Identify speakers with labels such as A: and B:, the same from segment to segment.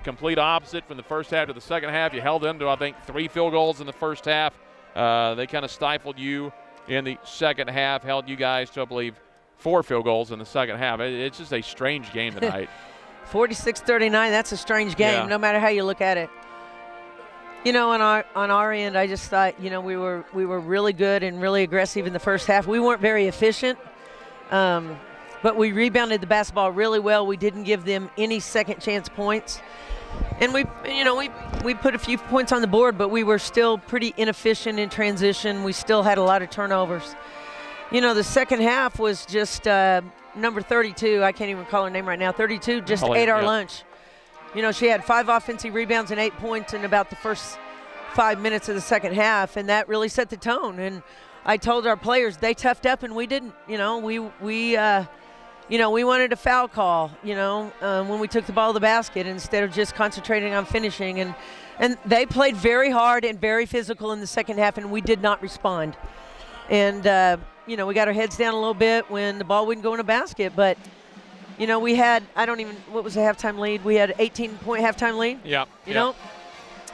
A: complete opposite from the first half to the second half. You held them to, I think, 3 field goals in the first half. They kind of stifled you in the second half, held you guys to, I believe, 4 field goals in the second half. It's just a strange game tonight.
B: 46-39, that's a strange game, no matter how you look at it. You know, on our end, I just thought, you know, we were really good and really aggressive in the first half. We weren't very efficient, but we rebounded the basketball really well. We didn't give them any second chance points. And we put a few points on the board, but we were still pretty inefficient in transition. We still had a lot of turnovers. You know, the second half was just number 32. I can't even call her name right now. 32 just ate our lunch. You know, she had 5 offensive rebounds and 8 points in about the first 5 minutes of the second half, and that really set the tone. And I told our players they toughed up, and we didn't. You know, we wanted a foul call, when we took the ball to the basket instead of just concentrating on finishing. And they played very hard and very physical in the second half, and we did not respond. And, we got our heads down a little bit when the ball wouldn't go in a basket. But, we had, what was the halftime lead? We had an 18-point halftime lead.
A: Yeah.
B: You know?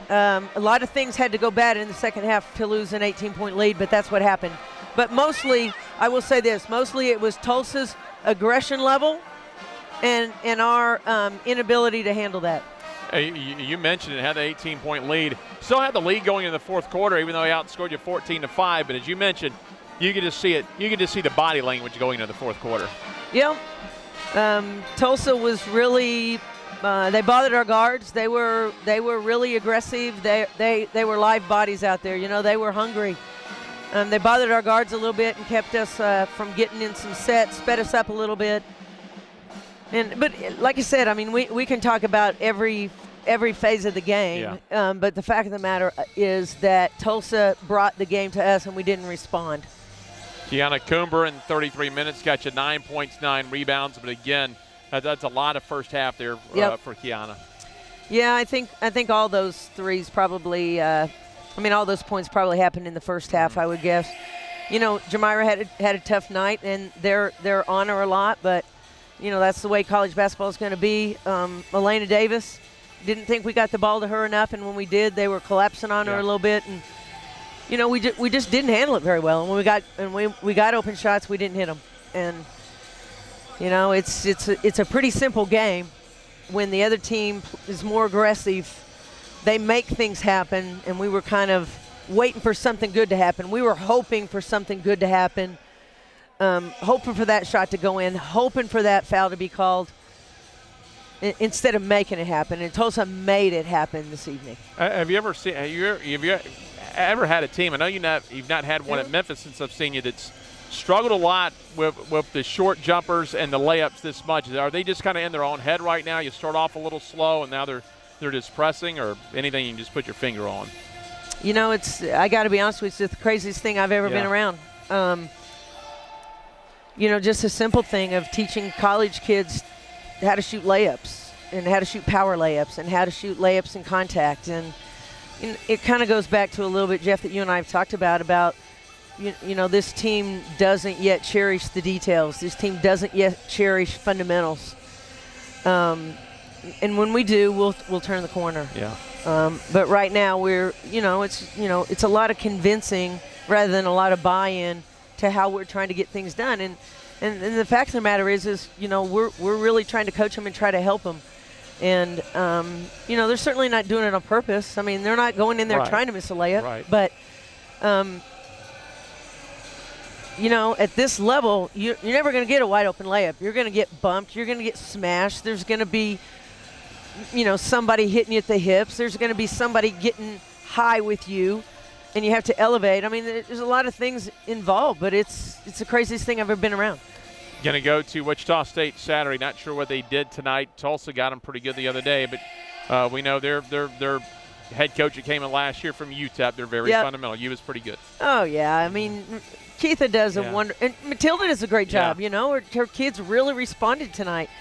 B: A lot of things had to go bad in the second half to lose an 18-point lead, but that's what happened. But mostly, I will say this, mostly it was Tulsa's aggression level and our inability to handle that.
A: Hey, you mentioned it, had the 18-point lead. Still had the lead going in the fourth quarter, even though he outscored you 14-5. But as you mentioned, you could just see it. You could just see the body language going into the fourth quarter.
B: Yeah. Tulsa was really they bothered our guards. They were really aggressive. They were live bodies out there. They were hungry. They bothered our guards a little bit and kept us from getting in some sets, sped us up a little bit. But like I said, we can talk about every phase of the game.
A: Yeah.
B: But the fact of the matter is that Tulsa brought the game to us and we didn't respond.
A: Kiana Coomber in 33 minutes got you 9 points, 9 rebounds. But again, that's a lot of first half there for Kiana.
B: Yeah, I think all those threes probably. All those points probably happened in the first half, I would guess. Jamira had a tough night, and they're on her a lot, but, that's the way college basketball is going to be. Elena Davis, didn't think we got the ball to her enough, and when we did, they were collapsing on her a little bit. And, we just didn't handle it very well. And when we got open shots, we didn't hit them. And, it's a pretty simple game. When the other team is more aggressive, they make things happen, and we were kind of waiting for something good to happen. We were hoping for something good to happen, hoping for that shot to go in, hoping for that foul to be called instead of making it happen. And Tulsa made it happen this evening.
A: Have you ever ever had a team? I know you've not had one at Memphis since I've seen you that's struggled a lot with the short jumpers and the layups this much. Are they just kind of in their own head right now? You start off a little slow, and now they're just pressing, or anything you can just put your finger on?
B: I got to be honest with you, it's the craziest thing I've ever been around. Just a simple thing of teaching college kids how to shoot layups and how to shoot power layups and how to shoot layups in contact. And it kind of goes back to a little bit, Jeff, that you and I have talked about this team doesn't yet cherish the details. This team doesn't yet cherish fundamentals. And when we do, we'll turn the corner.
A: Yeah.
B: But right now it's a lot of convincing rather than a lot of buy-in to how we're trying to get things done. And the fact of the matter is we're really trying to coach them and try to help them. And they're certainly not doing it on purpose. They're not going in there trying to miss a layup.
A: Right.
B: But at this level, you're never going to get a wide open layup. You're going to get bumped. You're going to get smashed. There's going to be somebody hitting you at the hips. There's going to be somebody getting high with you, and you have to elevate. There's a lot of things involved, but it's the craziest thing I've ever been around.
A: Going to go to Wichita State Saturday. Not sure what they did tonight. Tulsa got them pretty good the other day, but we know their head coach that came in last year from UTEP. They're very fundamental. You was pretty good.
B: Oh, yeah. Keitha does a wonder, and Matilda does a great job. Her kids really responded tonight.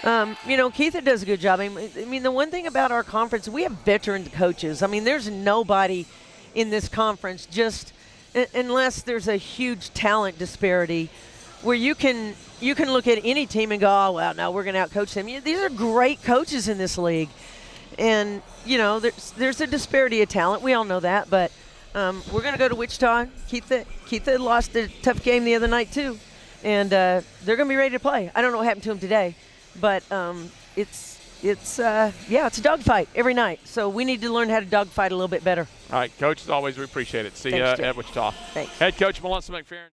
B: Keitha does a good job. The one thing about our conference, we have veteran coaches. There's nobody in this conference, just unless there's a huge talent disparity, where you can look at any team and go, oh, well, no, we're going to outcoach them. These are great coaches in this league. And, you know, there's a disparity of talent. We all know that. But we're going to go to Wichita. Keith lost a tough game the other night, too. And they're going to be ready to play. I don't know what happened to them today. But it's a dogfight every night. So we need to learn how to dogfight a little bit better.
A: All right, Coach, as always, we appreciate it. See you at Wichita.
B: Thanks.
A: Head Coach Melissa McFerrin.